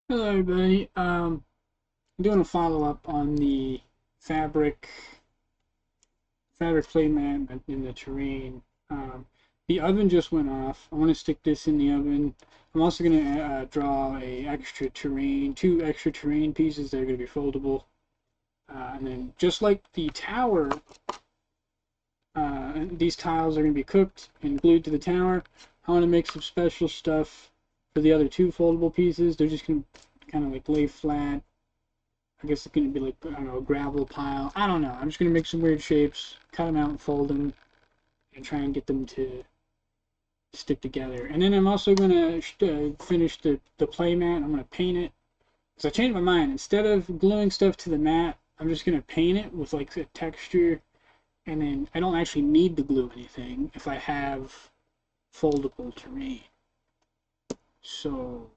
Hello, everybody. I'm doing a follow-up on the fabric fabric plate mat in the terrain. The oven just went off. I want to stick this in the oven. I'm also going to draw two extra terrain pieces that are going to be foldable. And then just like the tower, these tiles are going to be cooked and glued to the tower. I want to make some special stuff for the other two foldable pieces. They're just going to kind of like lay flat. I guess it's going to be like, I don't know, a gravel pile. I don't know. I'm just going to make some weird shapes, cut them out and fold them, and try and get them to stick together. And then I'm also going to finish the play mat. I'm going to paint it. Because I changed my mind. Instead of gluing stuff to the mat, I'm just going to paint it with like a texture. And then I don't actually need to glue anything if I have foldable terrain. So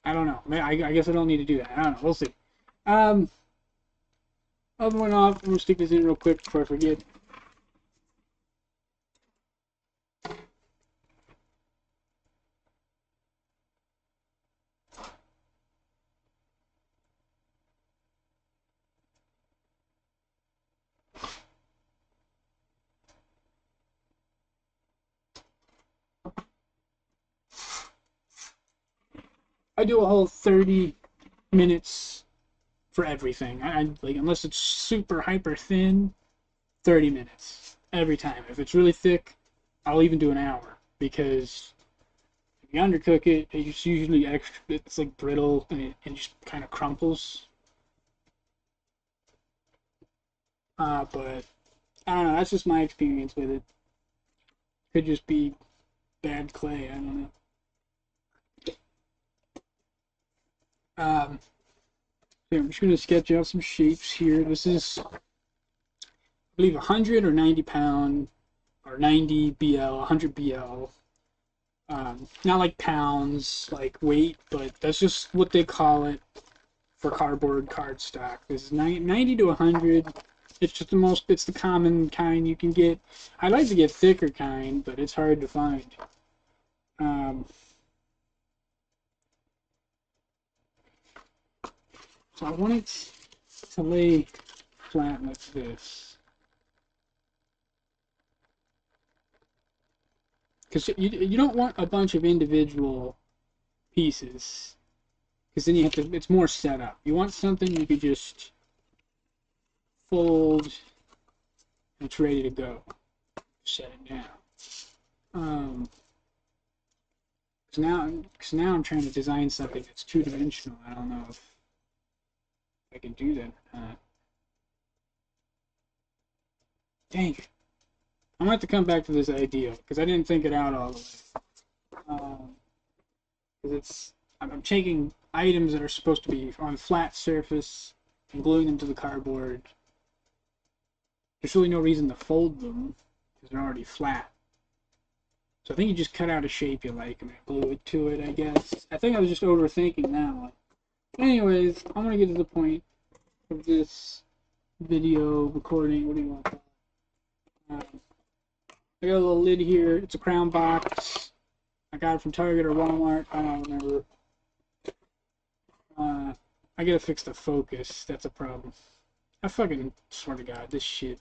I don't know. I guess I don't need to do that. I don't know. We'll see. Um, Oven went off. I'm gonna stick this in real quick before I forget. I do a whole 30 minutes for everything. I like unless it's super hyper thin, 30 minutes every time. If it's really thick, I'll even do an hour because if you undercook it, it's usually extra. It's like brittle and it just kind of crumples. But I don't know. That's just my experience with it. Could just be bad clay. I don't know. So I'm just gonna sketch out some shapes here. This is, I believe, 100 or 90 pound or 90 BL, 100 BL. Not like pounds, like weight, but that's just what they call it for cardboard cardstock. This is 90 to 100. It's just it's the common kind you can get. I'd like to get thicker kind, but it's hard to find. Um, so I want it to lay flat like this. Because you don't want a bunch of individual pieces, because then you have to, it's more set up. You want something you could just fold and it's ready to go. Set it down. Because now I'm trying to design something that's two-dimensional. I don't know if I can do that or not. Dang it. I'm going to have to come back to this idea because I didn't think it out all the way. Because I'm taking items that are supposed to be on flat surface and gluing them to the cardboard. There's really no reason to fold them because they're already flat. So I think you just cut out a shape you like and glue it to it, I guess. I think I was just overthinking that one. Anyways, I'm going to get to the point of this video recording. What do you want to call it? I got a little lid here. It's a crown box. I got it from Target or Walmart. I don't remember. I gotta fix the focus. That's a problem. I fucking swear to God, this shit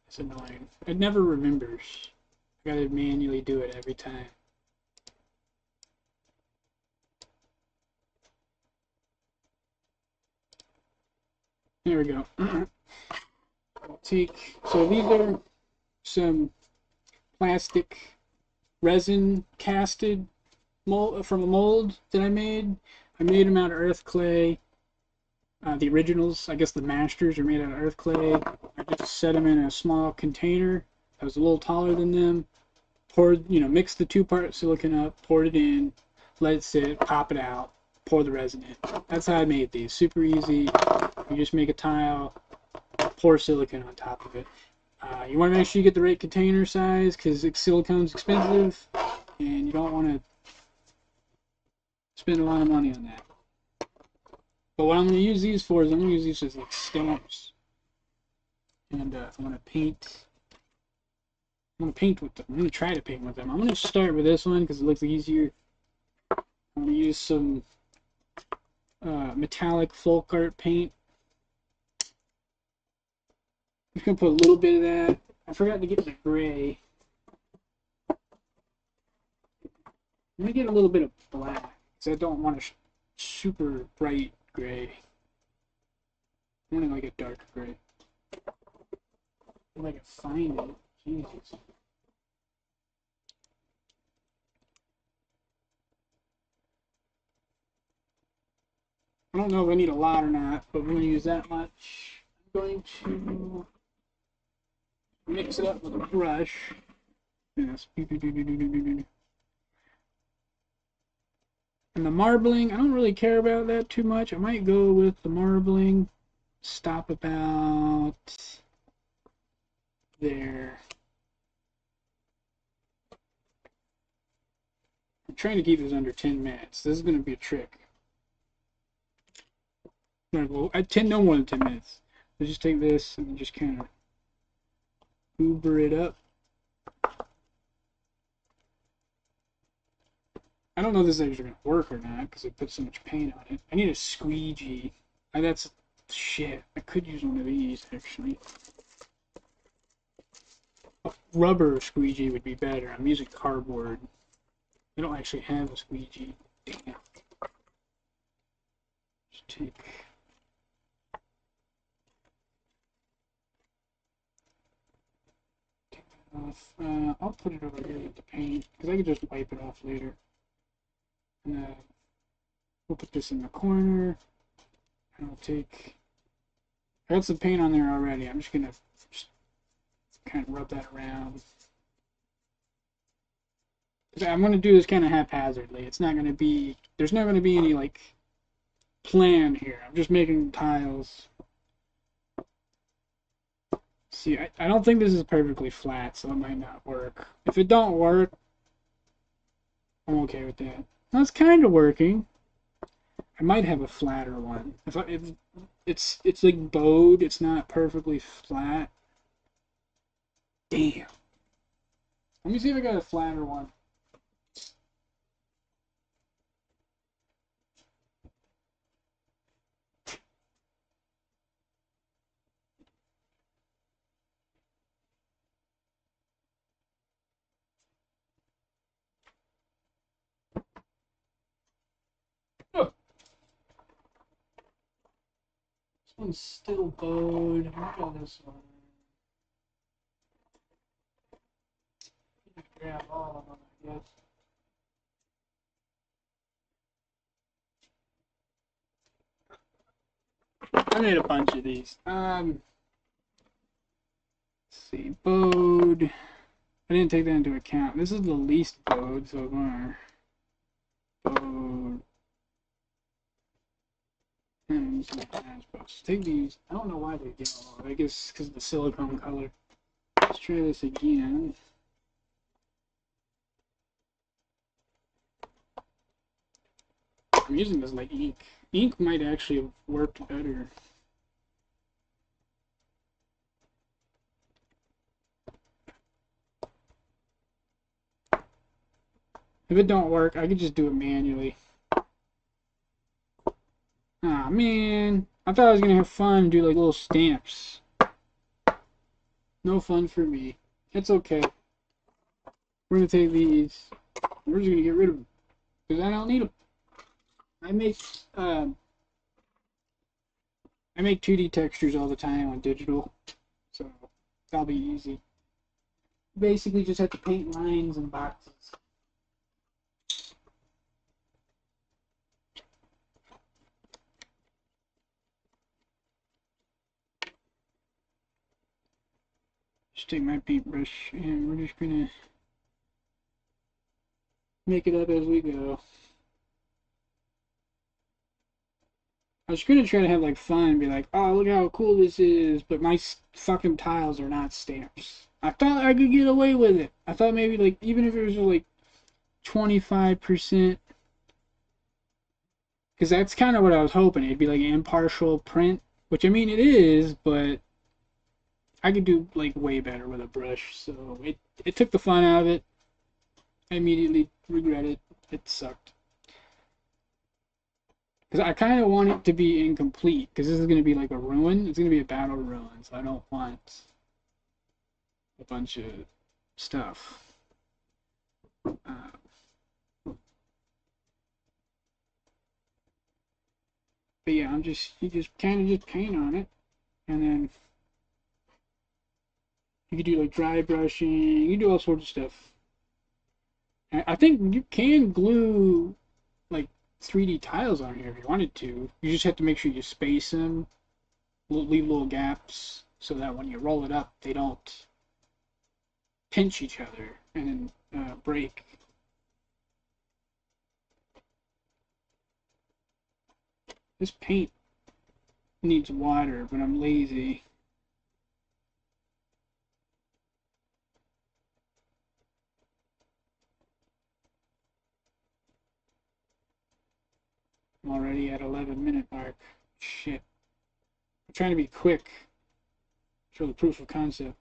is annoying. It never remembers. I gotta manually do it every time. There we go. I'll take, so these are some plastic resin casted mold from a mold that I made. I made them out of earth clay. The originals, I guess the masters, are made out of earth clay. I just set them in a small container that was a little taller than them. Poured, mixed the two-part silicone up, poured it in, let it sit, pop it out, pour the resin in. That's how I made these. Super easy. You just make a tile, pour silicone on top of it. You want to make sure you get the right container size because silicone's expensive and you don't want to spend a lot of money on that. But what I'm going to use these for is I'm going to use these as like stamps. And I'm going to paint. I'm going to paint with them. I'm going to try to paint with them. I'm going to start with this one because it looks easier. I'm going to use some metallic folk art paint. I'm just going to put a little bit of that. I forgot to get the gray. I'm going to get a little bit of black because I don't want a super bright gray. I want like a dark gray. If I can find it. Jesus. I don't know if I need a lot or not, but we're going to use that much. I'm going to mix it up with a brush. Yes. And the marbling, I don't really care about that too much. I might go with the marbling. Stop about there. I'm trying to keep this under 10 minutes. This is going to be a trick. I'm going to go no more than 10 minutes. Let's just take this and just kind of Uber it up. I don't know if this is actually going to work or not because I put so much paint on it. I need a squeegee. That's shit. I could use one of these actually. A rubber squeegee would be better. I'm using cardboard. I don't actually have a squeegee. Damn. Just take. Off. I'll put it over here with the paint because I can just wipe it off later. And we'll put this in the corner. And I'll take. I got some paint on there already. I'm just gonna kind of rub that around. I'm gonna do this kind of haphazardly. It's not gonna be. There's not gonna be any like plan here. I'm just making tiles. See, I don't think this is perfectly flat, so it might not work. If it don't work, I'm okay with that. That's kind of working. I might have a flatter one. If it's like bowed, it's not perfectly flat. Damn. Let me see if I got a flatter one. This one's still bowed. What about this one? Grab all of them, I guess. I made a bunch of these. Let's see, bowed. I didn't take that into account. This is the least bowed so far. Bowed. And take these. I don't know why they're yellow. I guess because of the silicone color. Let's try this again. I'm using this like ink. Ink might actually have worked better. If it don't work, I could just do it manually. Ah, man. I thought I was going to have fun and do like little stamps. No fun for me. It's okay. We're going to take these. We're just going to get rid of them. Because I don't need them. I make 2D textures all the time on digital. So that'll be easy. Basically just have to paint lines and boxes. Just take my paintbrush and we're just gonna make it up as we go. I was gonna try to have like fun and be like, oh, look how cool this is, but my fucking tiles are not stamps. I thought I could get away with it. I thought maybe like, even if it was like 25%, because that's kind of what I was hoping. It'd be like an impartial print, which I mean it is, but I could do like way better with a brush. So it took the fun out of it. I immediately regret it. It sucked. Because I kind of want it to be incomplete, because this is going to be like a ruin. It's going to be a battle ruin, so I don't want a bunch of stuff. But yeah, you just kind of just paint on it, and then you can do like dry brushing. You can do all sorts of stuff. I think you can glue like 3D tiles on here if you wanted to. You just have to make sure you space them, leave little gaps, so that when you roll it up, they don't pinch each other and break. This paint needs water, but I'm lazy. I'm already at 11-minute mark. Shit. I'm trying to be quick. Show the proof of concept.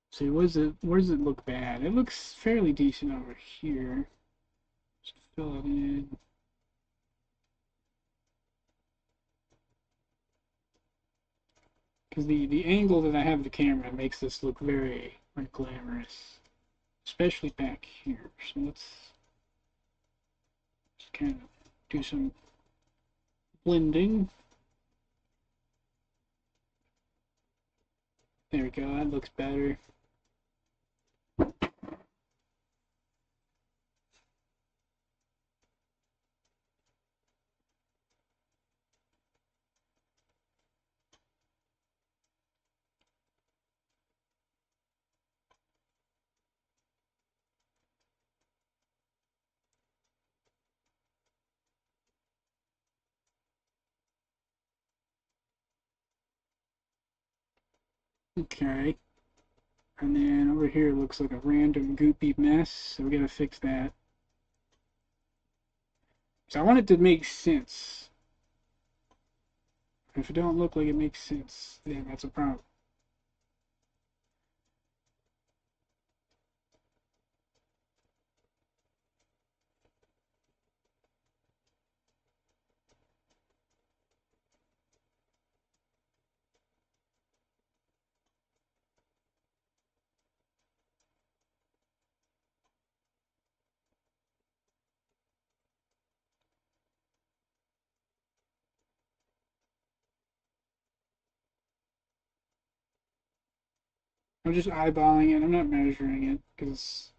See, where does it look bad? It looks fairly decent over here. Just fill it in. Because the angle that I have the camera makes this look very unglamorous. Especially back here. So let's just kind of do some blending. There we go, that looks better. Okay. And then over here it looks like a random goopy mess, so we gotta fix that. So I want it to make sense. If it don't look like it makes sense, then that's a problem. I'm just eyeballing it. I'm not measuring it because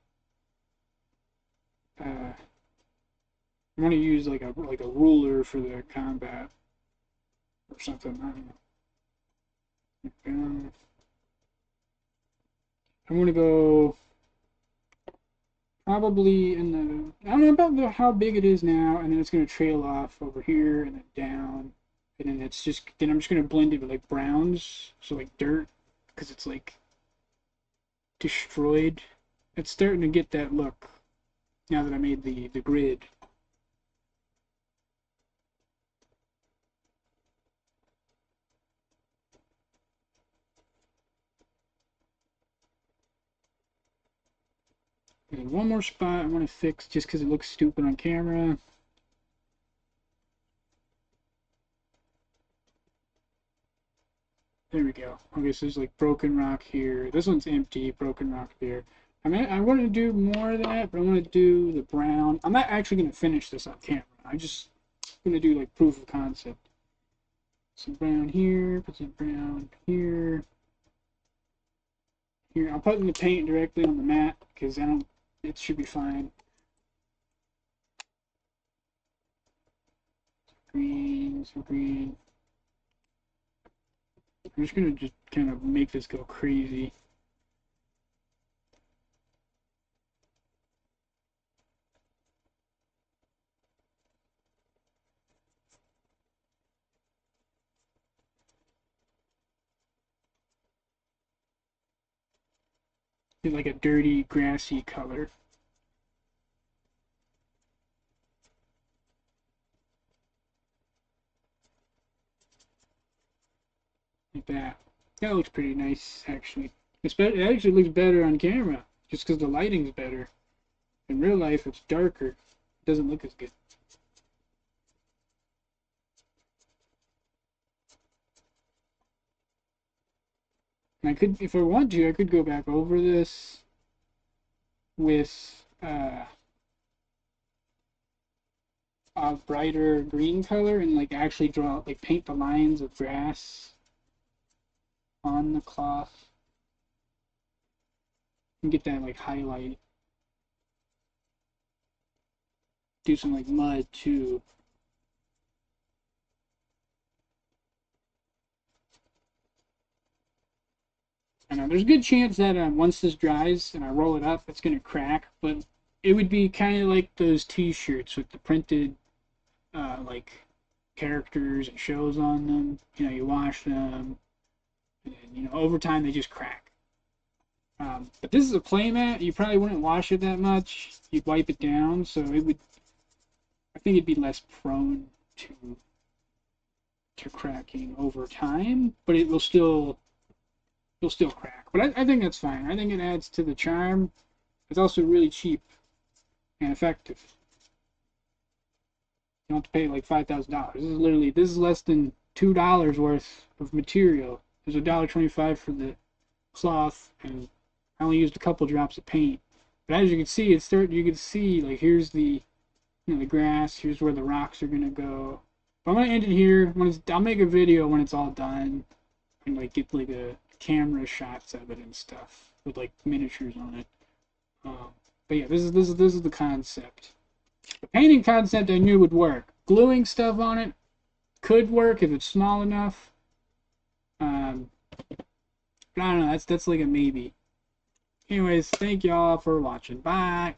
I want to use like a ruler for the combat or something. I don't know. I'm gonna go probably in the I don't know about how big it is now, and then it's gonna trail off over here and then down, and then I'm just gonna blend it with like browns, so like dirt, because it's like destroyed. It's starting to get that look now that I made the grid. And one more spot I want to fix just because it looks stupid on camera. There we go. Okay, so there's like broken rock here. This one's empty, broken rock there. I want to do more of that, but I want to do the brown. I'm not actually going to finish this on camera. I'm just going to do like proof of concept. Some brown here, put some brown here. Here, I'll put in the paint directly on the mat because it should be fine. Green, some green. I'm just going to just kind of make this go crazy. It's like a dirty, grassy color. Like that. That looks pretty nice, actually. It actually looks better on camera, just because the lighting's better. In real life, it's darker. It doesn't look as good. And I could, if I want to, I could go back over this with a brighter green color and like actually draw, like paint the lines of grass on the cloth and get that like highlight. Do some like mud too. I know there's a good chance that once this dries and I roll it up, it's gonna crack. But it would be kind of like those T-shirts with the printed like characters and shows on them. You know, you wash them, and you know over time they just crack. But this is a playmat. You probably wouldn't wash it that much. You'd wipe it down, so it would. I think it'd be less prone to cracking over time, but it will still crack. But I think that's fine. I think it adds to the charm. It's also really cheap and effective. You don't have to pay like $5,000. This is less than $2 worth of material. There's $1.25 for the cloth, and I only used a couple drops of paint. But as you can see, you can see like here's the the grass. Here's where the rocks are gonna go. But I'm gonna end it here. I'll make a video when it's all done and like get like a camera shots of it and stuff with like miniatures on it. But yeah, this is the concept. The painting concept I knew would work. Gluing stuff on it could work if it's small enough. But I don't know. That's like a maybe. Anyways, thank y'all for watching. Bye.